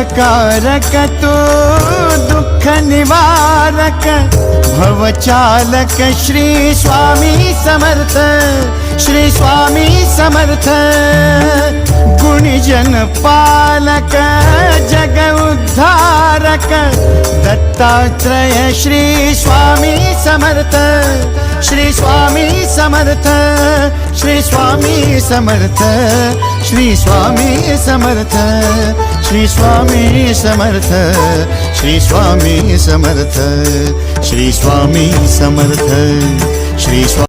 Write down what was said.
सुखकारक तू दुःख निवारक भवचालक श्री स्वामी समर्थ, श्री स्वामी समर्थ। गुणीजन पालक जग उद्धारक दत्तात्रेय श्री स्वामी समर्थ, श्री स्वामी समर्थ, श्री स्वामी समर्थ, श्री स्वामी समर्थ, श्री स्वामी समर्थ, श्री स्वामी समर्थ, श्री स्वामी समर्थ, श्री